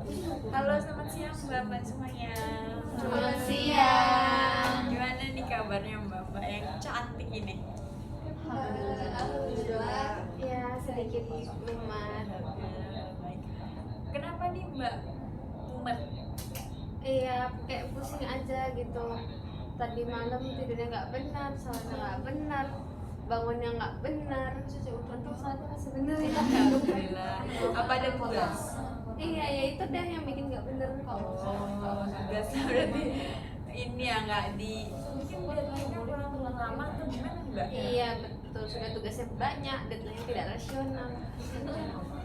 Halo, selamat siang Mbak-mbak semuanya. Selamat siang. Gimana nih kabarnya Mbak-mbak yang cantik ini? Alhamdulillah ya sedikit mumet. Baik. Kenapa nih Mbak mumet? Iya kayak pusing aja gitu. Tadi malam tidurnya nggak benar, sholatnya nggak benar, bangunnya nggak benar. Untung sholatnya sebenarnya. Alhamdulillah. Apa ada tugas? Iya ya itu deh yang bikin nggak bener. Oh, tugas berarti ini ya nggak di mungkin deadline-nya kurang lama atau gimana Mbak? Iya betul, sudah tugasnya banyak, deadline tidak rasional.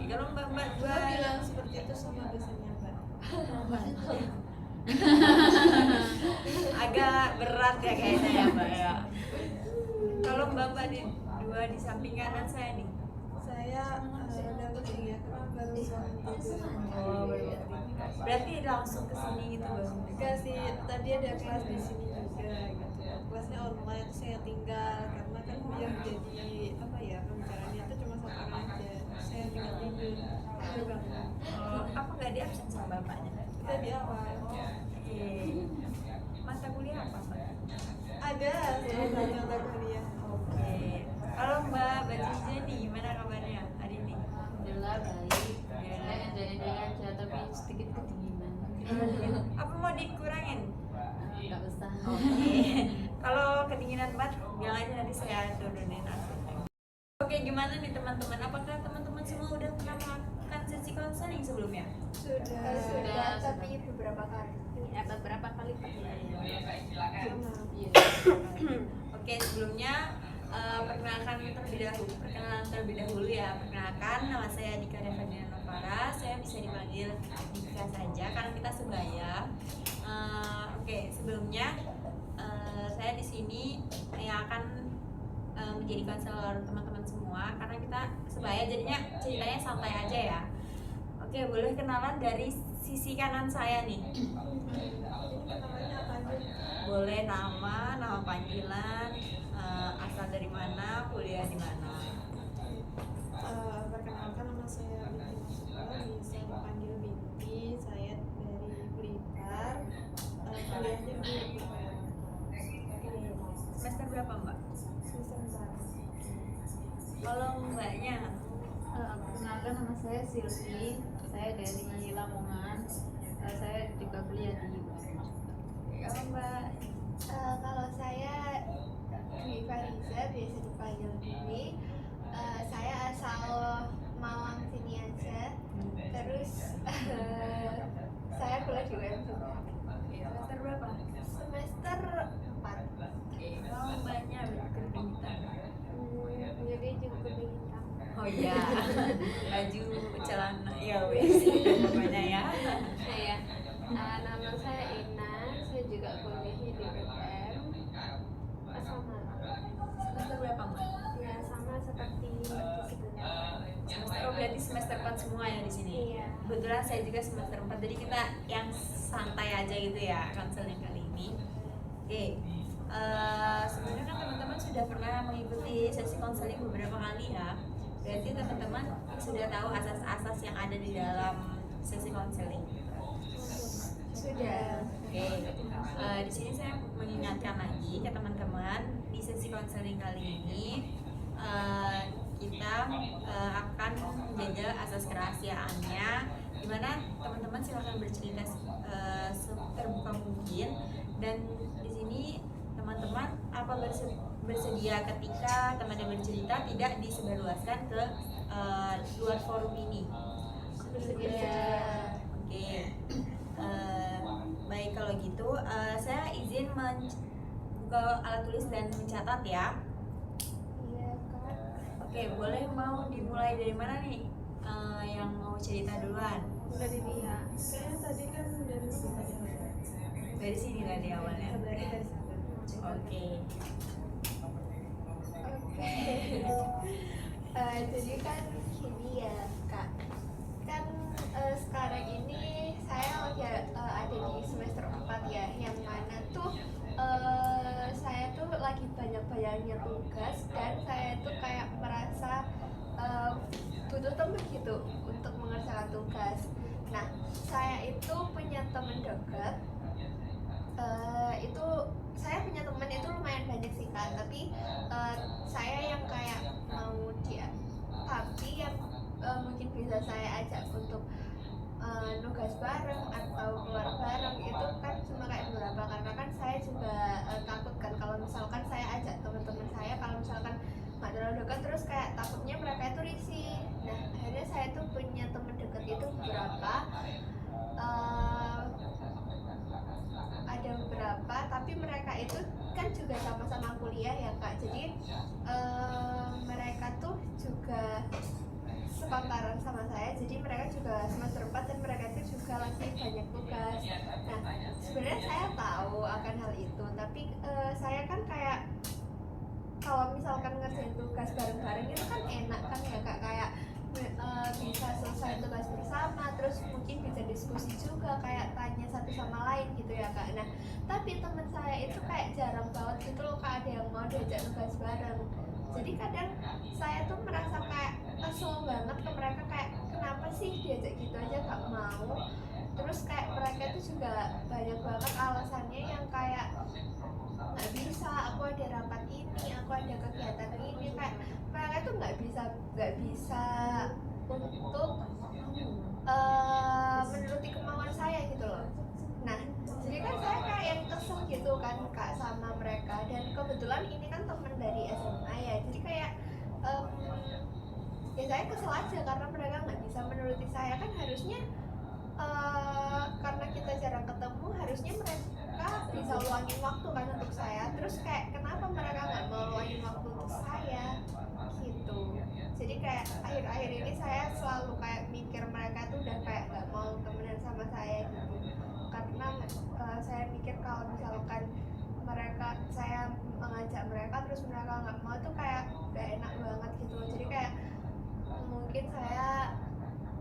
Kalau Mbak-mbak dua bilang seperti itu sama dosennya Mbak. agak berat ya kayaknya ya Mbak ya. Kalau Mbak-mbak dua di samping kanan saya nih. Saya udah pusing ya karena baru bangun tidur. Oh, berarti langsung ke sini gitu Bang. Dikasih tadi ada kelas di sini juga gitu. Kelasnya online saya tinggal karena kan biar jadi apa ya pembicaraannya itu cuma satu orang aja. Saya tinggal tidur. Saya bangun. Oh, apa nggak di absen sama bapaknya? Kita di awal. Oke. Mata kuliah apa Mbak? Ada saya mata kuliah. Oke. Kalau Mbak Cici nih gimana kabarnya hari ini? Alhamdulillah baik. Saya enjoy aja tapi sedikit kedinginan. Apa mau dikurangin? Nggak usah. Oke. Kalau kedinginan banget, bilang aja nanti saya turunin AC. Oke, gimana nih teman-teman? Apakah teman-teman semua udah pernah melakukan sesi konseling sebelumnya? Sudah. Tapi beberapa kali Iya. Oke, sebelumnya perkenalan terlebih dahulu ya. Perkenalkan, nama saya Dika Devandina Novara. Saya bisa dipanggil Dika saja karena kita sebaya. Oke, sebelumnya saya di sini yang akan menjadi konselor teman-teman semua karena kita sebaya, jadinya ceritanya santai aja ya. Oke, boleh kenalan dari sisi kanan saya nih. Namanya apa aja? Boleh nama panggilan, asal dari mana, kuliah di mana. Perkenalkan nama saya Binti Masura, bisa dipanggil Binti. Saya dari Blitar. Kuliahnya di Blitar. Semester berapa Mbak? Semester 4. Kalau Mbaknya? Perkenalkan nama saya Silvi, saya dari Lamongan. Saya juga kuliah di Kalau Mbak? Kalau saya Dwi Fariza, biasa dipanggil Dwi. Saya asal Malang sini aja. Terus saya kuliah di UM juga. Semester berapa? Semester 4. Kalau Mbaknya berkegiatan? Jadi juga bintang. Oh iya, baju celana ya wes pokoknya ya. saya. Nama saya Ina, saya juga kuliahnya di UM. Sama. Semester berapa Mbak? Ya sama seperti di sebelumnya. Oh berarti semester 4 semua ya di sini. Iya. Kebetulan saya juga semester 4, jadi kita yang santai aja gitu ya konseling kali ini. Oke. Sebenarnya kan teman-teman sudah pernah mengikuti sesi konseling beberapa kali ya. Berarti teman-teman sudah tahu asas-asas yang ada di dalam sesi konseling. Sudah. Oke, di sini saya mengingatkan lagi ke teman-teman di sesi konseling kali ini kita akan menjaga asas kerahasiaannya, di mana teman-teman silakan bercerita terbuka mungkin, dan di sini teman-teman bersedia ketika teman yang bercerita tidak disebarluaskan ke luar forum ini. Bersedia. Oke. Baik kalau gitu, saya izin buka alat tulis dan mencatat ya. Iya, Kak. Oke, boleh mau dimulai dari mana nih? Yang mau cerita duluan? Dari dia. Saya tadi kan dari sini. Dari sini tadi awalnya. Dari sana. Oke. Oke. Jadi kan gini ya Kak, kan sekarang ini saya lagi ada di semester 4 ya, yang mana tuh saya tuh lagi banyak-banyaknya tugas, dan saya tuh kayak merasa butuh teman gitu untuk mengerjakan tugas. Nah, saya itu punya teman dekat. Itu saya punya teman itu lumayan banyak sih Kak, tapi saya yang kayak mau dia, tapi yang mungkin bisa saya ajak untuk nugas bareng atau keluar bareng itu kan cuma kayak beberapa, karena kan saya juga takut kan kalau misalkan saya ajak teman-teman saya, kalau misalkan nggak terlalu dekat terus kayak takutnya mereka itu risih. Nah akhirnya saya tuh punya teman dekat itu beberapa, ada beberapa, tapi mereka itu kan juga sama-sama kuliah ya Kak, jadi mereka tuh juga sepantaran sama saya, jadi mereka juga semester 4 dan mereka itu juga lagi banyak tugas. Nah sebenarnya saya tahu akan hal itu, tapi saya kan kayak kalau misalkan ngerjain tugas bareng-bareng itu kan enak kan ya Kak, kayak bisa selesai tugas bersama, terus mungkin bisa diskusi juga, kayak tanya satu sama lain gitu ya Kak. Nah tapi teman saya itu kayak jarang banget gitu loh Kak, ada yang mau diajak tugas bareng. Jadi kadang saya tuh merasa kayak kesel banget ke mereka, kayak kenapa sih diajak gitu aja gak mau. Terus kayak mereka itu juga banyak banget alasannya yang kayak nggak bisa, aku ada rapat ini, aku ada kegiatan ini, kayak mereka tuh nggak bisa untuk menuruti kemauan saya gitu loh. Nah jadi kan saya kayak yang kesel gitu kan Kak sama mereka, dan kebetulan ini kan teman dari SMA ya, jadi kayak ya saya kesel aja karena mereka nggak bisa menuruti saya. Kan harusnya karena kita jarang ketemu, harusnya mereka bisa luangin waktu kan untuk saya, terus kayak kenapa mereka nggak mau luangin waktu untuk saya gitu. Jadi kayak akhir-akhir ini saya selalu kayak mikir mereka tuh udah kayak nggak mau temenan sama saya gitu, karena saya mikir kalau misalkan saya mengajak mereka terus mereka nggak mau tuh kayak gak enak banget gitu. Jadi kayak mungkin saya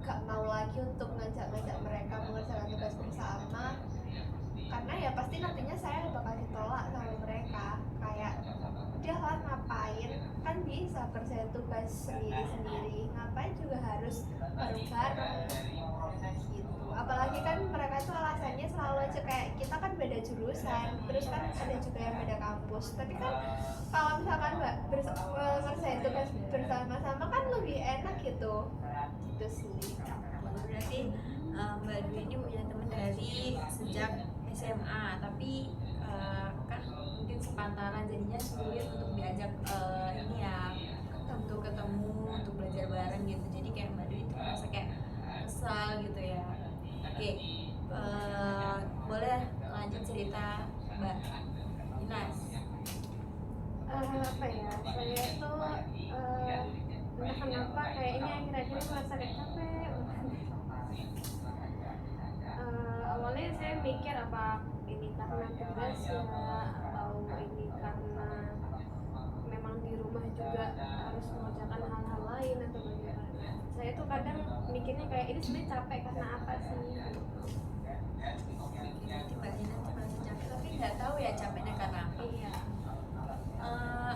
gak mau lagi untuk ngajak mereka mengerjakan tugas bersama, karena ya pasti nantinya saya bakal ditolak sama mereka, kayak udahlah ngapain, kan bisa kerjain tugas sendiri-sendiri, ngapain juga harus bareng-bareng gitu. Apalagi kan mereka tuh alasannya selalu aja kayak kita kan beda jurusan, terus kan ada juga yang beda kampus, tapi kan kalau misalkan ngerjain tugas bersama-sama kan lebih enak gitu sih. Berarti Mbak Dwi ini punya teman dari sejak SMA, tapi kan mungkin sepantaran, jadinya sulit untuk diajak ini ya, untuk ketemu, untuk belajar bareng gitu. Jadi kayak Mbak Dwi itu merasa kayak kesal gitu ya. Oke, boleh lanjut cerita Mbak Inas. Apa ya, saya tuh entah kenapa kayaknya akhir-akhir ini merasa kayak capek. Awalnya saya mikir apa ini karena tugas ya, atau ini karena memang di rumah juga harus mengerjakan hal-hal lain atau bagaimana. Saya tuh kadang mikirnya kayak ini sebenarnya capek karena apa sih? Nanti Mbak Ina merasa capek, tapi nggak tahu ya capeknya karena apa. Iya.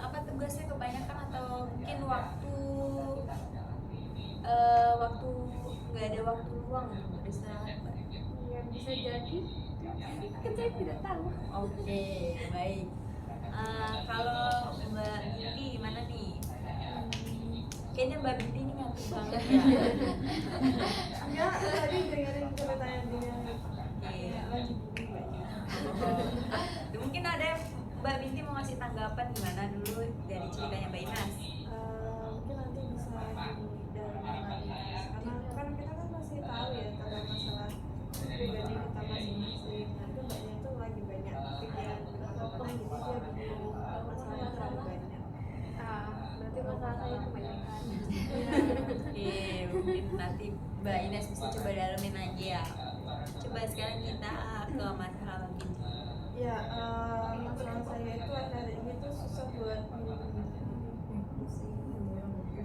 Apa tugasnya kebanyakan atau mungkin waktu nggak ada waktu luang untuk beristirahat Mbak? Ya bisa jadi. Kan saya tidak tahu. Oke, baik. Kalau Mbak Binti gimana nih? Kayaknya Mbak Binti ini ngantuk banget ya. Enggak, tadi dengerin ceritanya dia. Iya. Lagi bingung banyak. Mungkin ada Mbak Binti mau ngasih tanggapan gimana dulu dari ceritanya Mbak Inas? Mungkin nanti bisa di dalam karena kan kita kan masih tahu ya tentang masalah pribadi kita masing-masing. Nah itu mbaknya tuh lagi banyak pikiran bagaimana, jadi dia bingung masalahnya terlalu banyak. Berarti masalah saya kebanyakan. Oke, mungkin nanti Mbak Ines bisa coba dalemin aja ya. Coba sekarang kita ke masalah Mbak Binti. Ya, masalah saya itu akhir ini tuh susah buat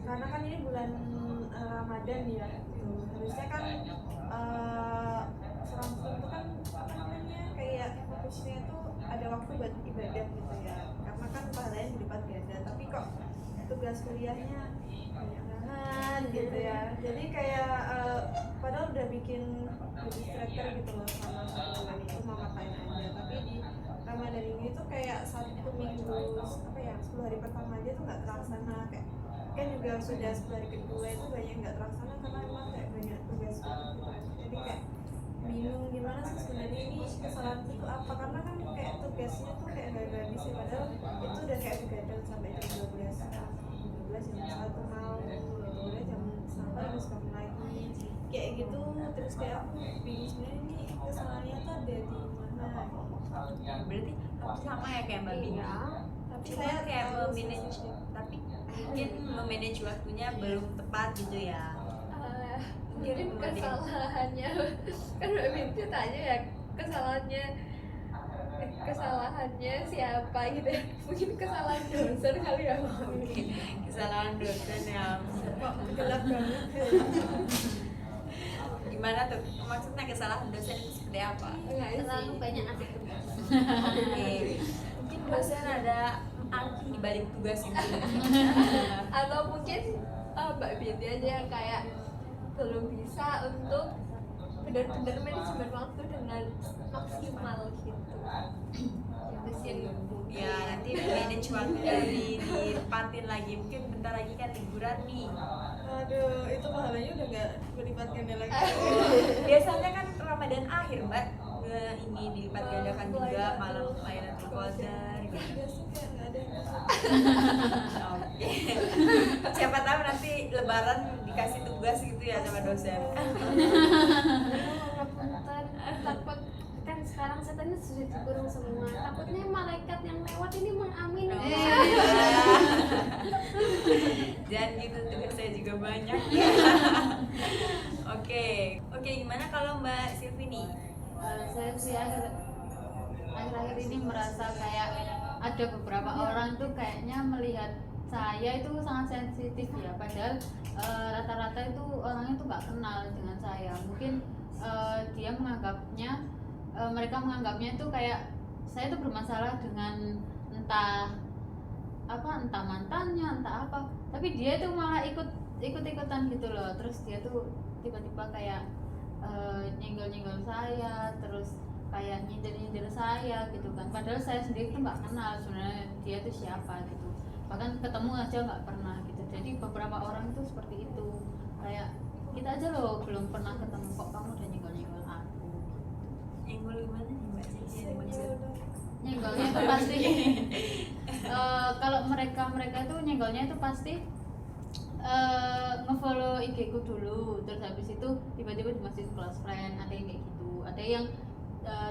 karena kan ini bulan Ramadan ya, gitu. Harusnya kan seorang muslim itu kan apa namanya kayak fokusnya itu ada waktu buat ibadah gitu ya, karena kan pahalanya dilipat ganda, tapi kok tugas kuliahnya banyak banget gitu ya. Jadi kayak padahal udah bikin jadi striker gitu loh sama bulan itu mau ngapain aja, tapi di Ramadan ini tuh kayak 1 minggu 10 hari pertama aja tuh nggak terlaksana, kayak kan juga sudah 10 hari kedua itu banyak nggak terlaksana karena emang kayak banyak tugas gitu. Jadi kayak bingung gimana sih sebenarnya ini kesalahan itu apa, karena kan kayak tugasnya tuh kayak gak habis ya, padahal itu udah kayak begadang sampai jam 12 jam 1 malam gitu, udah jam sampai harus bangun lagi kayak gitu. Terus kayak aku bingung sebenarnya ini kesalahannya tuh ada di mana. Berarti hampir sama ya kayak Mbak Bini. Tapi Cuma saya kayak tahu memanage, tapi mungkin memanage waktunya belum tepat gitu ya. Mungkin kesalahannya kan Mbak Binti tanya ya kesalahannya siapa gitu ya, mungkin kesalahan dosen kali ya. Kesalahan dosen ya. kok gelap banget. Gimana tuh? Maksudnya kesalahan dosen itu seperti apa? Terlalu banyak anak tugas. Oke. Mungkin dosen ada arti di balik tugas itu. Atau mungkin Mbak Binti aja yang kayak belum bisa untuk benar-benar manajemen waktu dengan maksimal gitu. Itu sih Ya nanti manage waktunya ditempatin lagi. Mungkin bentar lagi kan liburan nih. Aduh, itu pahalanya udah nggak berlipat ganda lagi. Biasanya kan Ramadan akhir Mbak, ini dilipat gandakan juga malam Lailatul Qadar gitu. Biasanya kayak nggak ada yang Oke. Siapa tahu nanti lebaran dikasih tugas gitu ya sama dosen. Ngapunten, takut kan sekarang setannya sudah dikurung semua, takutnya malaikat yang lewat ini mengamini. Jangan gitu, tugas saya juga banyak. Oke, gimana kalau Mbak Silvi nih? Saya sih akhir-akhir ini merasa kayak ada beberapa orang tuh kayaknya melihat saya itu sangat sensitif ya, padahal rata-rata itu orangnya tuh nggak kenal dengan saya. Mungkin dia menganggapnya mereka menganggapnya itu kayak saya tuh bermasalah dengan entah mantannya, entah apa, tapi dia tuh malah ikut-ikutan gitu loh. Terus dia tuh tiba-tiba kayak nyenggol-nyenggol saya, terus kayak nyindir-nyindir saya gitu kan, padahal saya sendiri tuh nggak kenal sebenarnya dia tuh siapa gitu, bahkan ketemu aja nggak pernah gitu. Jadi beberapa orang tuh seperti itu, kayak kita aja loh belum pernah ketemu kok kamu udah nyenggol-nyenggol aku. Nyenggol gimana nih Mbak Silvi yang dimaksud? Nyenggolnya itu pasti kalau mereka itu nyenggolnya itu pasti ngefollow IG ku dulu, terus habis itu tiba-tiba dimasukin close friend, ada yang kayak gitu, ada yang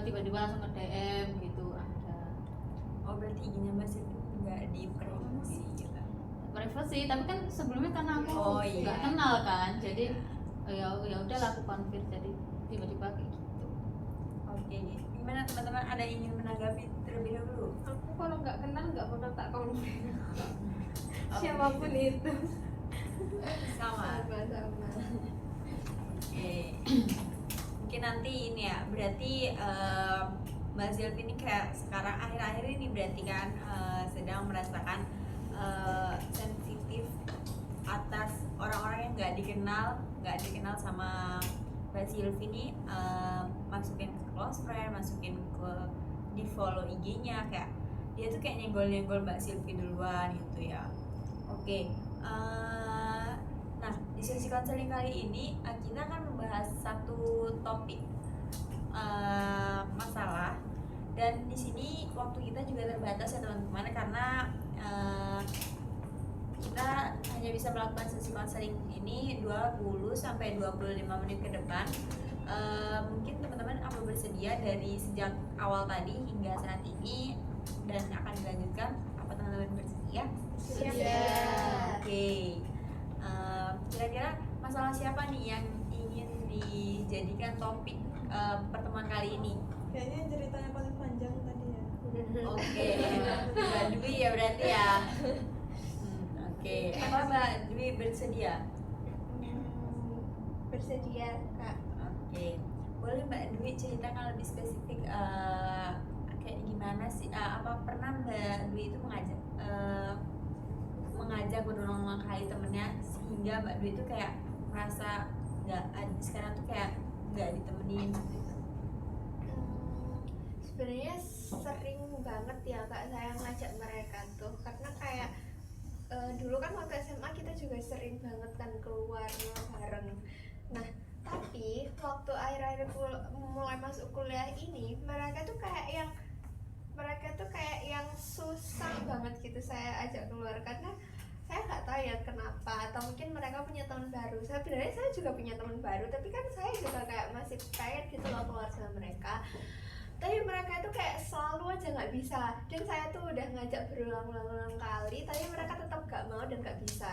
tiba-tiba langsung ke DM gitu, ada. Oh berarti IG-nya Mbak Silvi nggak di privasi gitu? Privacy, tapi kan sebelumnya karena aku Oh, iya. nggak kenal kan, jadi ya udahlah aku konfir, jadi tiba-tiba kayak gitu. Oke, gimana teman-teman, ada yang ingin menanggapi terlebih dahulu? Aku kalau nggak kenal nggak bakal tak konfir. Siapapun itu. Sama. sama-sama. Oke. Mungkin nanti ini ya, berarti Mbak Silvi ini kayak sekarang akhir-akhir ini berarti kan sedang merasakan sensitif atas orang-orang yang nggak dikenal sama Mbak Silvi ini, masukin ke close friend, masukin ke di follow IG-nya, kayak dia tuh kayak nyenggol-nyenggol Mbak Silvi duluan gitu ya. Oke. Nah, di sesi konseling kali ini kita akan membahas satu topik masalah, dan di sini waktu kita juga terbatas ya teman-teman, karena kita hanya bisa melakukan sesi konseling ini 20 sampai 25 menit ke depan. Mungkin teman-teman apa bersedia dari sejak awal tadi hingga saat ini dan akan dilanjutkan? Apa teman-teman bersedia? Siap. Oke. Kira-kira masalah siapa nih yang ingin dijadikan topik pertemuan kali ini? Kayaknya ceritanya paling panjang tadi ya. Oke, Mbak Dwi ya berarti ya. Oke, apa Mbak Dwi bersedia? Bersedia Kak. Oke, boleh Mbak Dwi ceritakan lebih spesifik kayak gimana sih? Apa pernah Mbak Dwi itu mengajak berulang-ulang kali temennya sehingga Mbak Dwi itu kayak merasa sekarang tuh kayak nggak ditemenin gitu. Sebenarnya sering banget ya kak saya ngajak mereka tuh, karena kayak dulu kan waktu SMA kita juga sering banget kan keluar bareng. Nah tapi waktu akhir-akhir mulai masuk kuliah ini mereka tuh kayak yang susah banget gitu saya ajak keluar, karena saya nggak tahu ya kenapa, atau mungkin mereka punya teman baru. Sebenarnya saya juga punya teman baru, tapi kan saya juga kayak masih pengen gitu loh keluar sama mereka, tapi mereka itu kayak selalu aja nggak bisa. Dan saya tuh udah ngajak berulang-ulang kali, tapi mereka tetap nggak mau dan nggak bisa.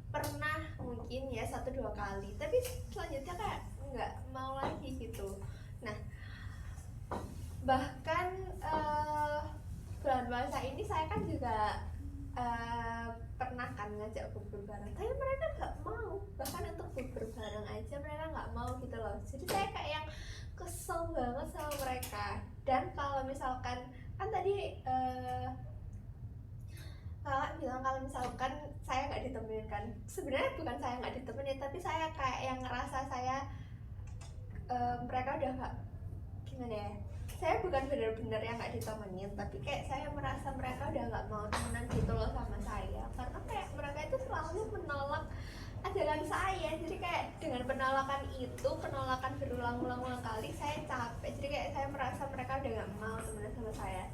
Pernah mungkin ya 1-2 kali, tapi selanjutnya kayak nggak mau lagi gitu. Nah bahkan bulan puasa ini saya kan juga pernah kan ngajak bubur bareng, tapi mereka nggak mau. Bahkan untuk bubur bareng aja mereka nggak mau gitu loh. Jadi saya kayak yang kesel banget sama mereka. Dan kalau misalkan kan tadi kakak bilang kalau misalkan saya nggak ditemenin kan, sebenarnya bukan saya nggak ditemenin, tapi saya kayak yang ngerasa saya mereka udah nggak, gimana ya, saya bukan bener-bener yang nggak ditemenin, tapi kayak saya merasa mereka udah nggak mau temenan gitu loh sama saya, karena kayak mereka itu selalu menolak ajaran saya. Jadi kayak dengan penolakan berulang-ulang kali saya capek. Jadi kayak saya merasa mereka udah nggak mau temenan sama saya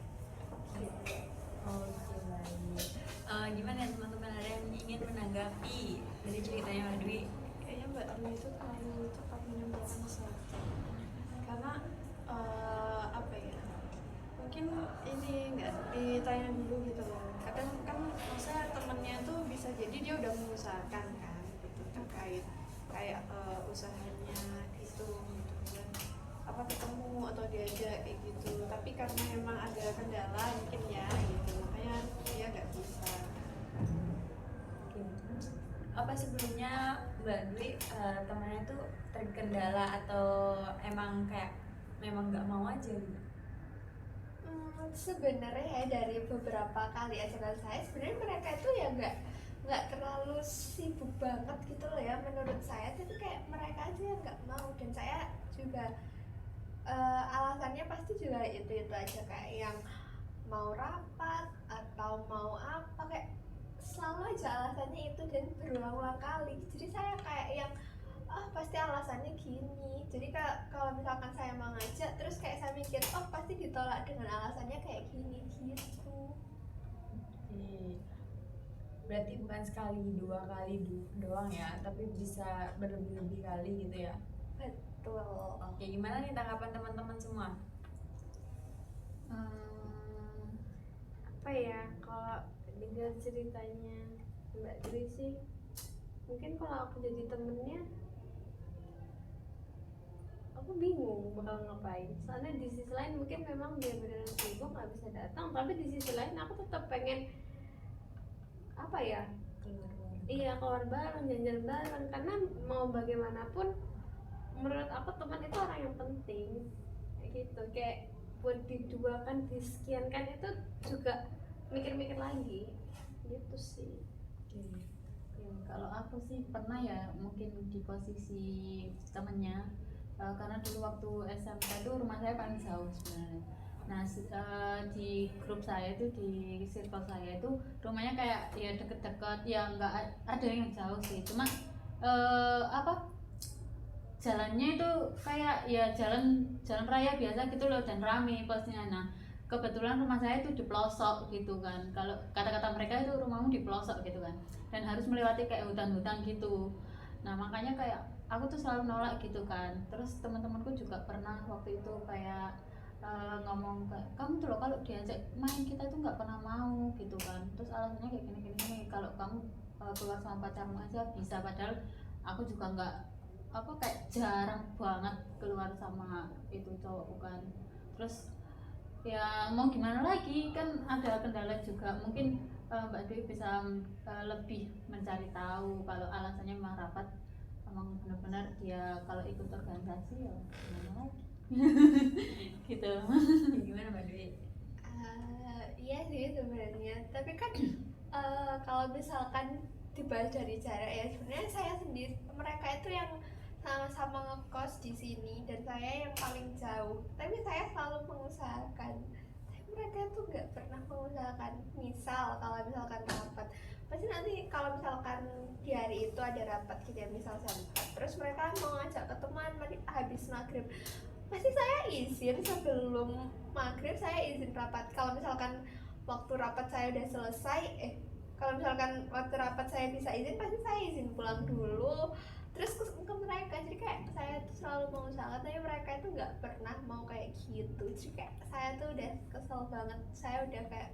gitu. Oke, baik. Gimana ya teman-teman, ada yang ingin menanggapi dari ceritanya Mbak Dwi? Kayaknya Mbak Dwi itu terlalu cepat menyimpulkan sesuatu, karena apa ya, mungkin ini nggak ditanya dulu gitu loh. Kadang kan maksudnya temennya tuh bisa jadi dia udah mengusahakan kan gitu, terkait kayak usahanya itu gitu kan, apa ketemu atau diajak kayak gitu, tapi karena emang ada kendala mungkin ya gitu, makanya dia nggak bisa. Oke. Apa sebelumnya Mbak Dwi temannya tuh terkendala atau emang kayak memang nggak mau aja gitu? Sebenarnya ya dari beberapa kali ajakan saya, sebenarnya mereka itu ya nggak terlalu sibuk banget gitu loh ya menurut saya, tapi kayak mereka aja yang nggak mau. Dan saya juga alasannya pasti juga itu aja, kayak yang mau rapat atau mau apa, kayak selalu aja alasannya itu dan berulang-ulang kali. Jadi saya kayak yang pasti alasannya gini. Jadi kalau misalkan saya mau ngajak terus kayak saya mikir pasti ditolak dengan alasannya kayak gini gitu. Berarti bukan sekali 2 kali doang ya, tapi bisa berlebih-lebih kali gitu ya? Betul. Oke, gimana nih tanggapan teman-teman semua? Apa ya, kalau dengar ceritanya Mbak Dwi sih, mungkin kalau aku jadi temennya aku bingung bakal ngapain. Soalnya di sisi lain mungkin memang dia beneran sibuk nggak bisa datang, tapi di sisi lain aku tetap pengen apa ya, keluar bareng, jalan bareng, karena mau bagaimanapun menurut aku teman itu orang yang penting kayak gitu. Kayak buat diduakan, disekiankan itu juga mikir-mikir lagi gitu sih. Kalau aku sih pernah ya mungkin di posisi temennya, karena dulu waktu SMP itu rumah saya paling jauh sebenarnya. Nah di grup saya itu, di circle saya itu rumahnya kayak ya deket-deket, ya nggak ada yang jauh sih, cuma jalannya itu kayak ya jalan raya biasa gitu loh, dan rame posnya. Nah kebetulan rumah saya itu di pelosok gitu kan, kalau kata-kata mereka itu rumahmu di pelosok gitu kan, dan harus melewati kayak hutan-hutan gitu. Nah makanya kayak aku tuh selalu nolak gitu kan. Terus teman-temanku juga pernah waktu itu kayak ngomong kayak, kamu tuh loh kalau diajak main kita itu nggak pernah mau gitu kan. Terus alasannya kayak gini, kalau kamu keluar sama pacarmu aja bisa, padahal aku juga nggak kayak jarang banget keluar sama itu cowok bukan. Terus ya mau gimana lagi, kan ada kendala juga. Mungkin Mbak Dwi bisa lebih mencari tahu kalau alasannya memang rapat, memang benar-benar dia kalau ikut organisasi ya gimana lagi. Gitu. Gimana Mbak Dwi? Iya sih sebenarnya, tapi kan kalau misalkan dibahas dari jarak ya, sebenarnya saya sendiri, mereka itu yang sama-sama ngekos di sini dan saya yang paling jauh, tapi saya selalu mengusahakan. Tapi mereka tuh nggak pernah mengusahakan. Misal kalau misalkan rapat, pasti nanti kalau misalkan di hari itu ada rapat gitu ya, misal jam 4, terus mereka mau ngajak ketemuan habis maghrib, pasti saya izin sebelum maghrib, saya izin rapat. Kalau misalkan waktu rapat saya udah selesai, kalau misalkan waktu rapat saya bisa izin, pasti saya izin pulang dulu terus ke mereka. Jadi kayak saya tuh selalu mengusahakan, tapi mereka itu nggak pernah mau kayak gitu. Jadi kayak saya tuh udah kesel banget, saya udah kayak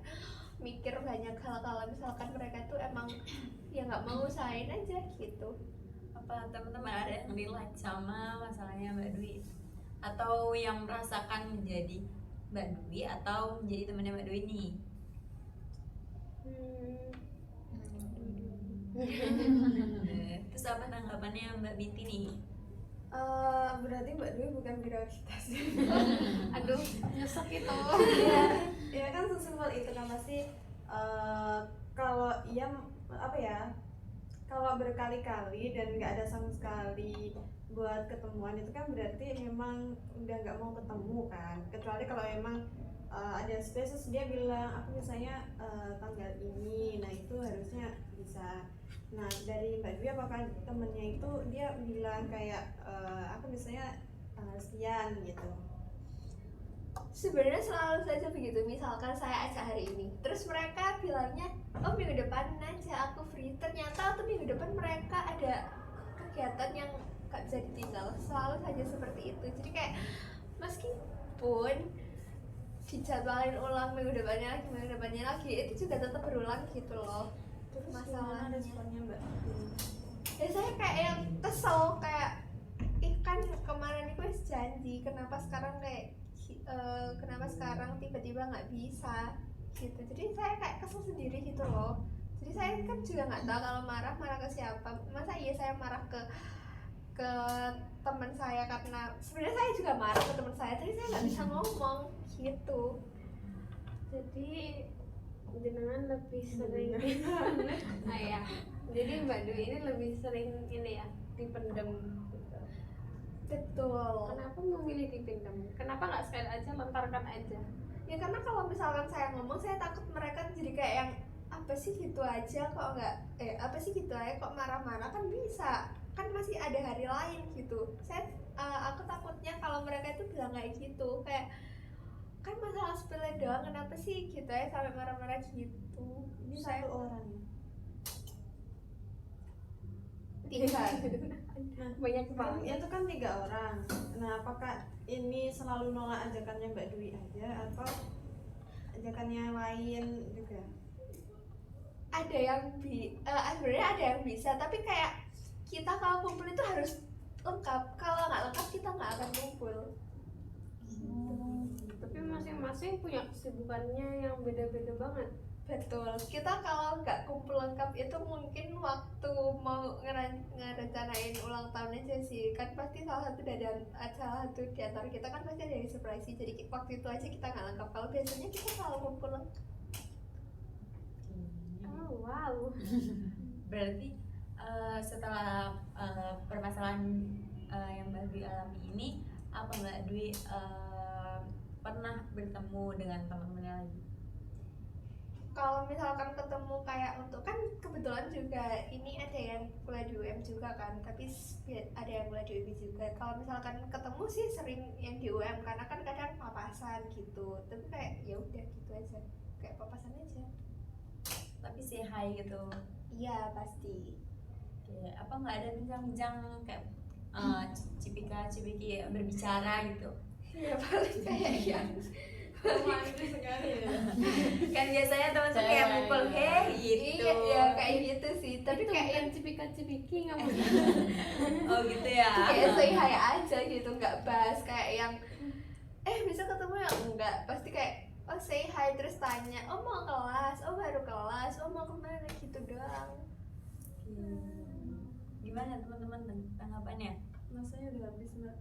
mikir banyak hal kalau misalkan mereka tuh emang ya nggak mau usahain aja gitu. Apa teman-teman ada yang relate sama masalahnya Mbak Dwi, atau yang merasakan menjadi Mbak Dwi atau menjadi temannya Mbak Dwi nih? Terus apa tanggapannya Mbak Binti nih? Berarti Mbak Dwi bukan prioritas. Aduh, nyesek itu. Ya kan sesimpel itu kan pasti. Kalau ia apa ya, kalau berkali-kali dan nggak ada sama sekali buat ketemuan, itu kan berarti memang udah nggak mau ketemu kan. Kecuali kalau emang ada spesies dia bilang aku misalnya tanggal ini, nah itu harusnya bisa. Nah dari Mbak Dwi apakah temennya itu dia bilang kayak aku misalnya tanggal sekian gitu? Sebenarnya selalu saja begitu. Misalkan saya ajak hari ini, terus mereka bilangnya oh minggu depan aja aku free, ternyata tuh minggu depan mereka ada kegiatan yang gak bisa ditinggal. Selalu saja seperti itu. Jadi kayak meskipun dijadwalin ulang minggu depannya lagi, itu juga tetap berulang gitu loh. Terus masalahnya responnya Mbak? Ya saya kayak yang kesel, kayak kan kemarin itu janji, kenapa sekarang tiba-tiba nggak bisa gitu. Jadi saya kayak kesel sendiri gitu loh. Jadi saya kan juga nggak tahu kalau marah ke siapa. Masa iya saya marah ke teman saya, karena sebenarnya saya juga marah ke teman saya, tapi saya nggak bisa ngomong gitu. Jadi jenengan lebih sering ya. Jadi Mbak Dwi ini lebih sering ini ya, dipendem. Betul. Kenapa memilih dipendem? Kenapa nggak sekali aja lontarkan aja? Ya karena kalau misalkan saya ngomong, saya takut mereka jadi kayak yang apa sih gitu aja kok nggak apa sih gitu aja kok marah-marah, kan bisa kan masih ada hari lain gitu. Aku takutnya kalau mereka itu bilang kayak gitu, kayak kan masalah sepele doang, kenapa sih gitu aja sampai marah-marah gitu. Ini Saya satu orang ya? tiga. Nah, Banyak banget. itu kan 3 orang. Nah, apakah ini selalu nolak ajakannya Mbak Dwi aja atau ajakannya lain juga? Ada yang sebenarnya ada yang bisa, tapi kayak kita kalau kumpul itu harus lengkap. Kalau nggak lengkap kita nggak akan kumpul. Tapi masing-masing punya kesibukannya yang beda-beda banget. Betul. Kita kalau nggak kumpul lengkap itu mungkin waktu mau ngerencanain ulang tahun aja sih. Kan pasti salah satu di antara kita kan pasti ada yang surprise. Jadi waktu itu aja kita nggak lengkap. Kalau biasanya kita selalu kumpul lengkap. Oh wow. Berarti setelah permasalahan yang Mbak Dwi alami ini, apa Mbak Dwi pernah bertemu dengan teman-temannya lagi? Kalau misalkan ketemu kayak untuk, kan kebetulan juga ini ada yang kuliah di UM juga kan, tapi ada yang kuliah di UB juga. Kalau misalkan ketemu sih sering yang di UM, karena kan kadang papasan gitu. Tapi kayak ya udah gitu aja, kayak papasan aja. Tapi say hi gitu? Iya pasti. Kayak apa nggak ada bincang-bincang kayak cipika-cipiki berbicara gitu? Ya paling kayak yang Romantis sekali ya. Kan biasanya teman tuh kayak mukul gitu. iya kayak gitu sih. Tapi Itu kayak bukan yang cipika-cipiki nggak mau. Oh gitu ya. kayak say hi aja gitu, nggak bahas kayak yang bisa ketemu ya, enggak. Pasti kayak oh say hi terus tanya oh mau kelas, oh baru kelas, oh mau kemana gitu doang. Gimana teman-teman tanggapannya? Masanya udah habis Mbak.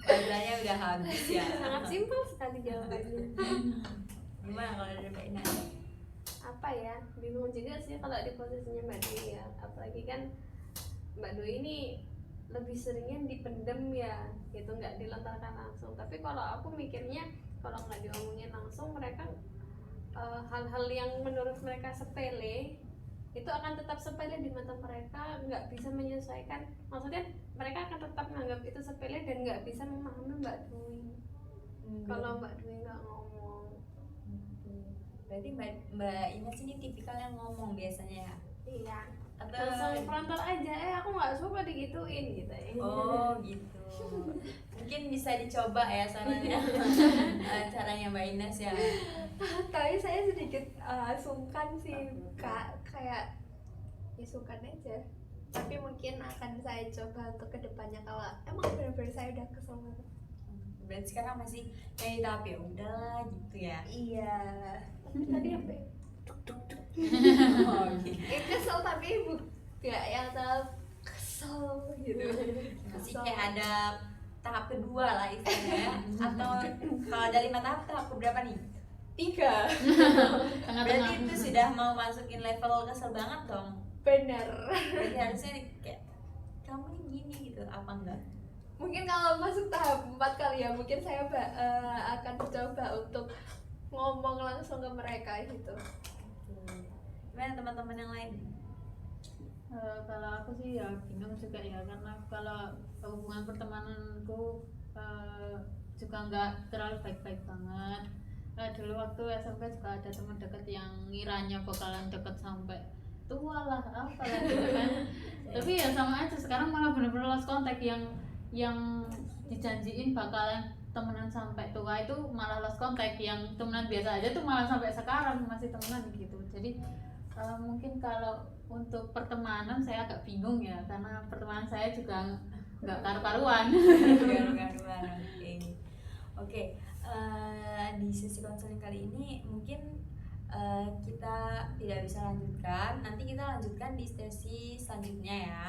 Bahasanya udah habis ya. Sangat simpel sekali jawabannya. Gimana kalau dari Mbak Ina? Apa ya, bingung juga sih kalau di posisinya Mbak Dwi ya. Apalagi kan Mbak Dwi ini lebih seringnya dipendem ya gitu, nggak dilontarkan langsung. Tapi kalau aku mikirnya kalau nggak diomongin langsung, mereka hal-hal yang menurut mereka sepele itu akan tetap sepele di mata mereka, nggak bisa menyesuaikan. Maksudnya mereka akan tetap menganggap itu sepele dan nggak bisa memahami Mbak Dwi kalau Mbak Dwi nggak ngomong. Berarti Mbak Ines ini tipikal yang ngomong biasanya ya? Iya, Atau langsung frontal aja, aku nggak suka digituin gitu ya. oh gitu. Mungkin bisa dicoba ya sarannya. Caranya Mbak Ines ya. Tapi saya sedikit sungkan sih kak, kayak ya sungkan aja. Tapi mungkin akan saya coba untuk kedepannya kalau emang benar-benar saya udah kesel banget. Berarti sekarang masih kayak di tahap ya udahlah gitu ya. Iya. Tadi apa? Ya? Oh gitu. Kesel tapi gak yang terlalu kesel gitu. Masih kayak ada tahap kedua lah istilahnya ya. Atau kalau dari 5 tahap keberapa nih? 3. Tengah-tengah. Berarti itu sudah mau masukin level kesel banget dong. Benar. Berarti harusnya kayak kamu ini gini gitu apa enggak? Mungkin kalau masuk tahap 4 kali ya, mungkin saya akan coba untuk ngomong langsung ke mereka gitu. Gimana teman-teman yang lain? Kalau aku sih ya bingung juga ya, karena kalau hubungan pertemananku juga nggak terlalu baik-baik banget. Dulu waktu SMP juga ada teman dekat yang ngiranya bakalan deket sampai tua lah apalah gitu kan. Tapi ya sama aja, sekarang malah bener-bener lost contact. Yang dijanjiin bakalan temenan sampai tua itu malah lost contact, yang temenan biasa aja tuh malah sampai sekarang masih temenan gitu. Jadi mungkin kalau untuk pertemanan saya agak bingung ya, karena pertemanan saya juga nggak karu-karuan. Oke. Di sesi konseling kali ini mungkin kita tidak bisa lanjutkan. Nanti kita lanjutkan di sesi selanjutnya ya.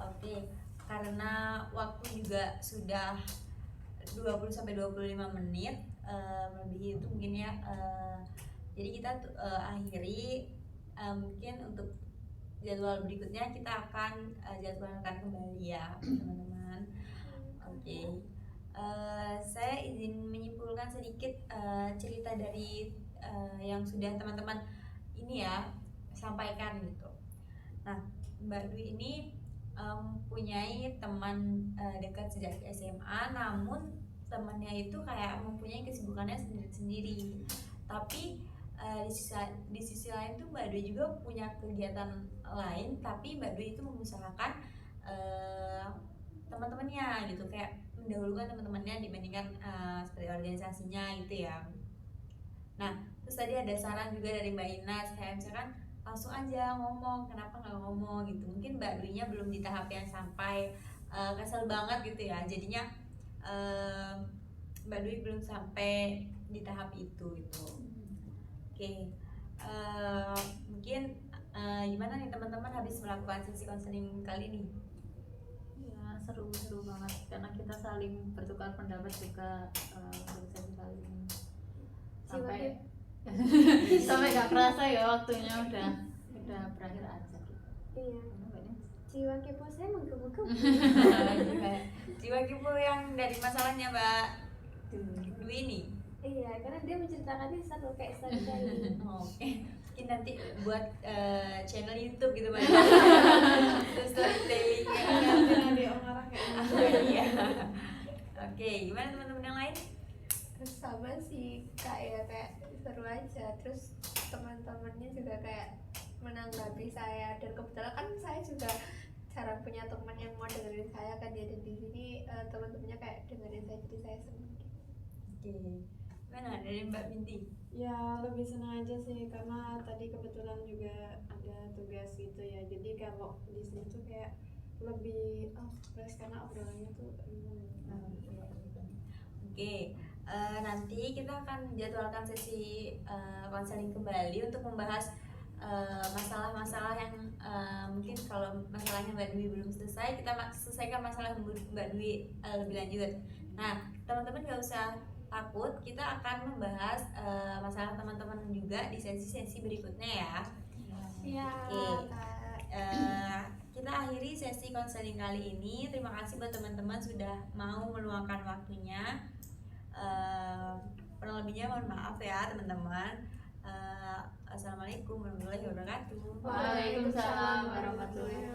Oke. Karena waktu juga sudah 20-25 menit melebihi itu mungkin ya. Jadi kita akhiri. Mungkin untuk jadwal berikutnya kita akan jadwalkan kembali ya teman-teman. Oke. Saya izin menyimpulkan sedikit cerita dari yang sudah teman-teman ini ya sampaikan gitu. Nah, Mbak Dwi ini mempunyai teman dekat sejak SMA, namun temannya itu kayak mempunyai kesibukannya sendiri-sendiri. Tapi di sisi lain tuh Mbak Dwi juga punya kegiatan lain, tapi Mbak Dwi itu mengusahakan teman-temannya gitu, kayak mendahulukan teman-temannya dibandingkan seperti organisasinya gitu ya. Nah, terus tadi ada saran juga dari Mbak Inas, kayak misalkan langsung aja ngomong, kenapa nggak ngomong gitu. Mungkin Mbak Dwi-nya belum di tahap yang sampai kesel banget gitu ya, jadinya Mbak Dwi belum sampai di tahap itu gitu. Oke. Mungkin gimana nih teman-teman habis melakukan sesi konseling kali ini? Ya seru banget karena kita saling bertukar pendapat juga untuk sesi kali ini. Sampai sampai nggak kerasa ya waktunya udah berakhir aja gitu. Iya. Jiwa kepo saya menggebu-gebu. Jiwa kepo yang dari masalahnya Mbak Dwi ini. Iya, karena dia menceritakannya seru kayak storytelling. Oke. Mungkin nanti buat channel YouTube gitu Mbak. Storytelling ya. Ada orang kayak Iya. Oke, gimana teman-teman yang lain? Sama sih kak ya, kayak seru aja. Terus teman-temannya juga kayak menanggapi saya, dan kebetulan kan saya juga jarang punya teman yang mau dengerin saya kan, dia ada di sini teman-temannya kayak dengerin saya, jadi saya senang gitu. Oke. Mana dari Mbak Binti? ya lebih senang aja sih, karena tadi kebetulan juga ada tugas gitu ya. Jadi kalau di sini tuh kayak lebih fresh karena obrolannya tuh Oke, nanti kita akan jadwalkan sesi konseling kembali untuk membahas masalah-masalah yang mungkin kalau masalahnya Mbak Dwi belum selesai, kita selesaikan masalah Mbak Dwi lebih lanjut. Nah, teman-teman gak usah takut, kita akan membahas masalah teman-teman juga di sesi-sesi berikutnya ya. Iya Oke. kak. kita akhiri sesi konseling kali ini. Terima kasih buat teman-teman sudah mau meluangkan waktunya. Kurang lebihnya mohon maaf ya teman-teman. Assalamualaikum warahmatullahi wabarakatuh. Waalaikumsalam warahmatullahi